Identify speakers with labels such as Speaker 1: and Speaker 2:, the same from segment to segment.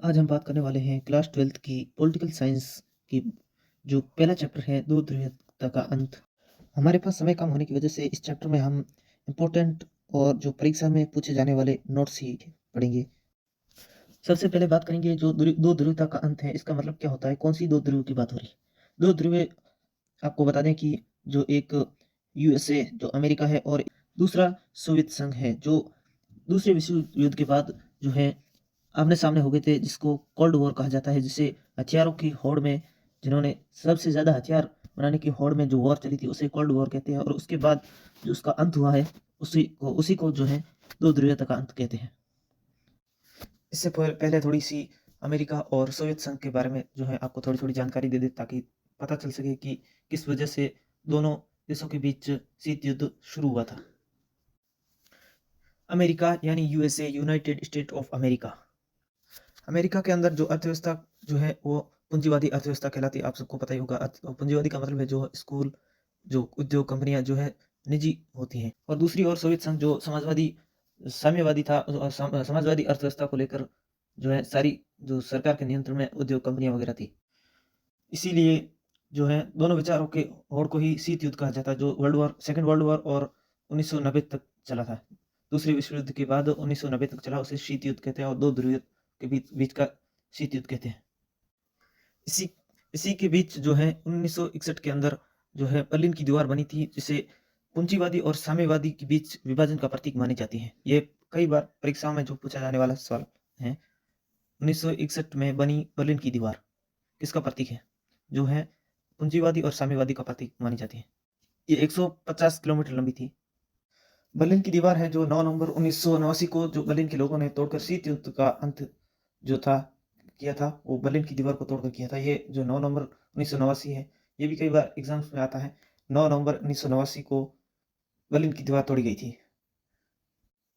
Speaker 1: आज हम बात करने वाले हैं क्लास 12th की पॉलिटिकल साइंस की जो पहला चैप्टर है दो ध्रुवीयता का अंत। हमारे पास समय कम होने की वजह से इस चैप्टर में हम इम्पोर्टेंट और जो परीक्षा में पूछे जाने वाले नोट्स ही पढ़ेंगे। सबसे पहले बात करेंगे जो दो ध्रुवीयता का अंत है, इसका मतलब क्या होता है, कौन सी दो ध्रुव की बात हो रही है। दो ध्रुव आपको बता दें कि जो एक यूएसए जो अमेरिका है और दूसरा सोवियत संघ है जो दूसरे विश्व युद्ध के बाद जो है आमने-सामने हो गए थे, जिसको कोल्ड वॉर कहा जाता है, जिसे हथियारों की होड़ में जिन्होंने सबसे ज़्यादा हथियार बनाने की होड़ में जो वॉर चली थी, उसे कोल्ड वॉर कहते हैं और उसके बाद जो उसका अंत हुआ है, उसी को जो है दो ध्रुवीयता का अंत कहते हैं। इससे पहले थोड़ी-सी अमेरिका और सोवियत संघ के बारे में जो है आपको थोड़ी-थोड़ी जानकारी दे दें ताकि पता चल सके कि किस वजह से दोनों देशों के बीच शीत युद्ध शुरू हुआ था। अमेरिका यानी USA, United state of America. America के अंदर जो अर्थव्यवस्था जो है वो पूंजीवादी अर्थव्यवस्था कहलाती है। आप सबको पता ही होगा पूंजीवादी का मतलब है जो स्कूल, जो उद्योग कंपनियां जो है निजी होती हैं। और दूसरी ओर सोवियत संघ जो समाजवादी साम्यवादी था, समाजवादी अर्थव्यवस्था को लेकर जो है सारी जो सरकार के नियंत्रण में उद्योग कंपनियां वगैरह थी। इसीलिए जो है दोनों विचारों के होड़ को ही शीत युद्ध कहा जाता है, जो सेकंड वर्ल्ड वॉर और 1990 तक चला था। दूसरे विश्व युद्ध के बाद 1990 तक चला, उसे शीत युद्ध कहते हैं और दो ध्रुवीय के बीच बीच का शीत युद्ध कहते हैं। इसी इसी के बीच जो है 1961 के अंदर जो है बर्लिन की दीवार बनी थी, जिसे पूंजीवादी और साम्यवादी के बीच विभाजन का प्रतीक मानी जाती है। ये कई बार परीक्षाओं में जो पूछा जाने वाला सवाल है। 1961 में बनी बर्लिन की दीवार किसका प्रतीक है? जो है पूंजीवादी और साम्यवादी का प्रतीक मानी जाती है। ये 150 किलोमीटर लंबी थी। बर्लिन की दीवार है जो 9 नवंबर 1989 को जो बर्लिन के लोगों ने तोड़कर शीत युद्ध का अंत जो था किया था, वो बर्लिन की दीवार को तोड़कर किया था। ये जो 9 नवंबर 1989 है, ये भी कई बार एग्जाम्स में आता है। 9 नवंबर 1989 को बर्लिन की दीवार तोड़ी गई थी।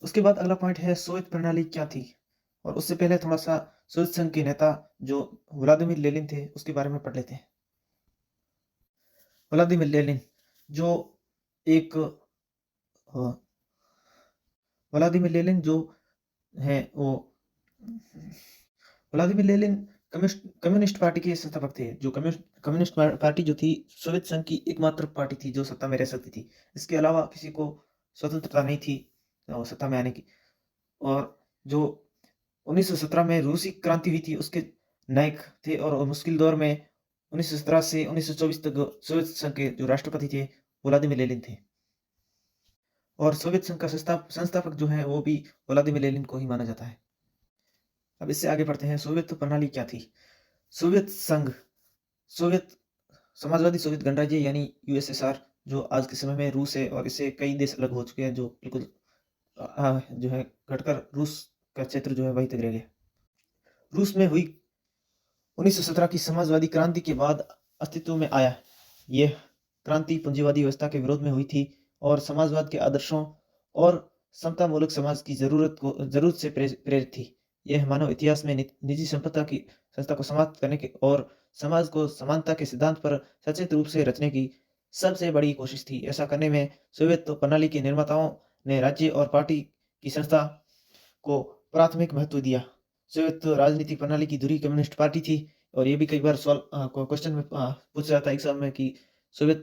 Speaker 1: उसके बाद अगला पॉइंट है सोवियत प्रणाली क्या थी? और उससे पहले थोड़ा सा सोवियत संघ के नेता जो व्लादिमीर लेनिन थे उसके बारे में पढ़ लेते हैं। व्लादिमीर लेनिन जो एक व्लादिमीर लेनिन जो है वो व्लादिमीर लेनिन कम्युनिस्ट पार्टी के संस्थापक थे। जो कम्युनिस्ट पार्टी जो थी सोवियत संघ की एकमात्र पार्टी थी जो सत्ता में रह सकती थी। इसके अलावा किसी को स्वतंत्रता नहीं थी सत्ता में आने की। और जो 1917 में रूसी क्रांति हुई थी उसके नायक थे और मुश्किल दौर में 1917 से 1924 तक सोवियत संघ के जो राष्ट्रपति थे व्लादिमीर लेनिन थे। और सोवियत संघ का संस्थापक जो है वो भी व्लादिमीर लेनिन को ही माना जाता है। अब इससे आगे बढ़ते हैं, सोवियत प्रणाली क्या थी? सोवियत संघ, सोवियत समाजवादी सोवियत गणराज्य यानी यूएसएसआर जो आज के समय में रूस है और इससे कई देश अलग हो चुके हैं, जो बिल्कुल जो है घटकर रूस का क्षेत्र जो है वहीं तक रह गया। रूस में हुई 1917 की समाजवादी क्रांति के बाद अस्तित्व में आया। यह क्रांति पूंजीवादी व्यवस्था के विरोध में हुई थी और समाजवाद के आदर्शों और समतामूलक समाज की जरूरत से प्रेरित थी। यह मानव इतिहास में निजी संस्था को समाप्त करने के और समाज को समानता के सिद्धांत पर सचेत रूप से रचने की सबसे बड़ी कोशिश थी। ऐसा करने में सोवियत प्रणाली के निर्माताओं ने राज्य और पार्टी की संस्था को प्राथमिक महत्व दिया। सोवियत राजनीतिक प्रणाली की धुरी कम्युनिस्ट पार्टी थी और ये भी कई बार सवाल क्वेश्चन में पूछा जाता है एग्जाम में कि सोवियत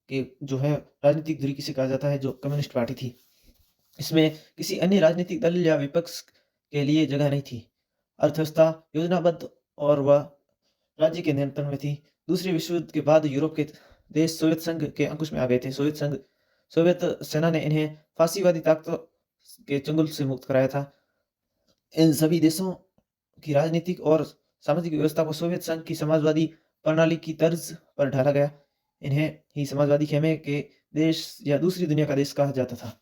Speaker 1: के जो है राजनीतिक धुरी किसे कहा जाता है, जो कम्युनिस्ट पार्टी थी। इसमें किसी अन्य राजनीतिक दल या विपक्ष के लिए जगह नहीं थी। अर्थव्यवस्था योजनाबद्ध और वह राज्य के नियंत्रण में थी। दूसरे विश्व युद्ध के बाद यूरोप के देश सोवियत संघ के अंकुश में आ गए थे। सोवियत सेना ने इन्हें फांसीवादी ताकतों के चंगुल से मुक्त कराया था। इन सभी देशों की राजनीतिक और सामाजिक व्यवस्था को सोवियत संघ की समाजवादी प्रणाली की तर्ज पर ढाला गया। इन्हें ही समाजवादी खेमे के देश या दूसरी दुनिया का देश कहा जाता था।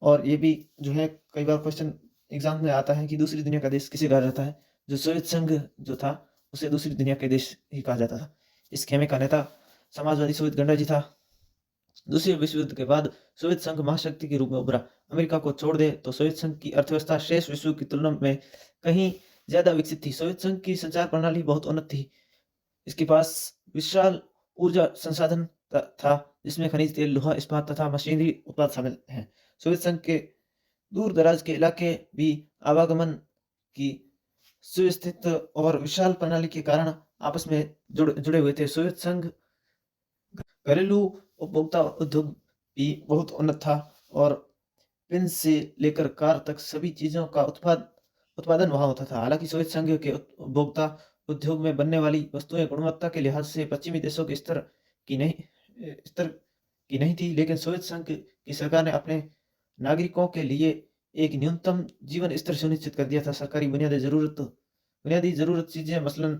Speaker 1: और ये भी जो है कई बार क्वेश्चन एग्जाम में आता है कि दूसरी दुनिया का देश किसे कहा जाता है। जो सोवियत संघ जो था उसे दूसरी दुनिया के देश ही कहा जाता था। इस खेमे का नेता समाजवादी सोवियत गणराज्य था। दूसरे विश्व युद्ध के बाद सोवियत संघ महाशक्ति के रूप में उभरा। अमेरिका को छोड़ दे तो सोवियत संघ की अर्थव्यवस्था शेष विश्व की तुलना में कहीं ज्यादा विकसित थी। सोवियत संघ की संचार प्रणाली बहुत उन्नत थी। इसके पास विशाल ऊर्जा संसाधन था, जिसमें खनिज तेल, लोहा इस्पात तथा मशीनरी उत्पाद शामिल हैं। सोवियत संघ के दूर दराज के इलाके भी आवागमन की सुव्यवस्थित और विशाल प्रणाली के कारण आपस में जुड़े हुए थे। सोवियत संघ घरेलू उपभोक्ता उद्योग भी बहुत उन्नत था और पेन से लेकर कार तक सभी चीज़ों का उत्पादन वहाँ होता था। हालाँकि सोवियत संघ के उपभोक्ता उद्योग में बनने वाली वस्तुएँ गुणवत्ता के लिहाज से पश्चिमी देशों के स्तर की नहीं थी, लेकिन सोवियत संघ की सरकार ने अपने नागरिकों के लिए एक न्यूनतम जीवन स्तर सुनिश्चित कर दिया था। सरकारी बुनियादी ज़रूरत चीज़ें मसलन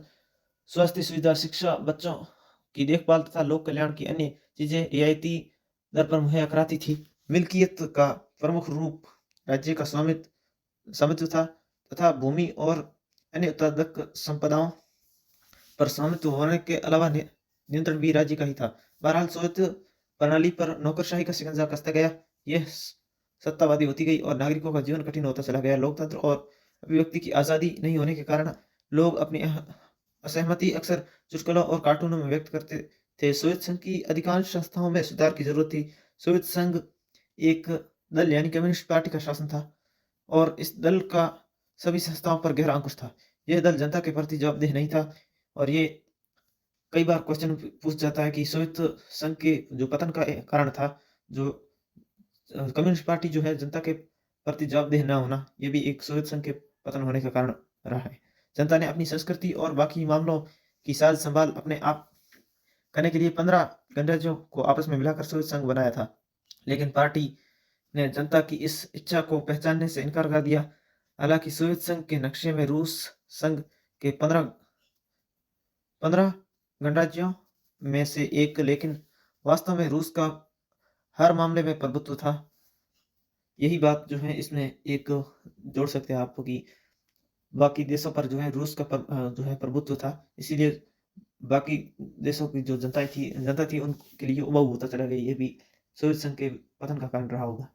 Speaker 1: स्वास्थ्य सुविधा, शिक्षा, बच्चों की देखभाल तथा लोक कल्याण की अन्य चीज़ें रियायती दर पर मुहैया कराती थी। मिल्कियत का प्रमुख रूप राज्य का स्वामित्व था तथा भूमि और अन्य उत्पादक संपदाओं पर स्वामित्व होने के अलावा नियंत्रण भी राज्य का ही था। बहरहाल सोवियत प्रणाली पर नौकरशाही का शिकंजा कसता गया। यह सत्तावादी होती गई और नागरिकों का जीवन कठिन होता चला गया। लोकतंत्र और अभिव्यक्ति की आज़ादी नहीं होने के कारण लोग अपनी असहमति अक्सर चुटकुलों और कार्टूनों में व्यक्त करते थे। सोवियत संघ की अधिकांश संस्थाओं में सुधार की जरूरत थी। सोवियत संघ एक दल यानी कम्युनिस्ट पार्टी का शासन था और इस दल का सभी संस्थाओं पर गहरा अंकुश था। यह दल जनता के प्रति जवाबदेह नहीं था और ये कई बार क्वेश्चन पूछ जाता है कि सोवियत संघ के जो पतन का कारण था, जो कम्युनिस्ट पार्टी जो है जनता के प्रति जवाबदेह ना होना, ये भी एक सोवियत संघ के पतन होने का कारण रहा है। जनता ने अपनी संस्कृति और बाकी मामलों की साज संभाल अपने आप करने के लिए 15 गणराज्यों को आपस में मिलाकर सोवियत संघ बनाया था, लेकिन पार्टी ने जनता की इस इच्छा को पहचानने से इनकार कर दिया। हालांकि सोवियत संघ के नक्शे में रूस संघ के 15 गणराज्यों में से एक, लेकिन वास्तव में रूस का हर मामले में प्रभुत्व था। यही बात जो है इसमें एक जोड़ सकते हैं आप कि बाकी देशों पर जो है रूस का जो है प्रभुत्व था, इसीलिए बाकी देशों की जो जनता थी उनके लिए उबाऊ होता चला गया। ये भी सोवियत संघ के पतन का कारण रहा होगा।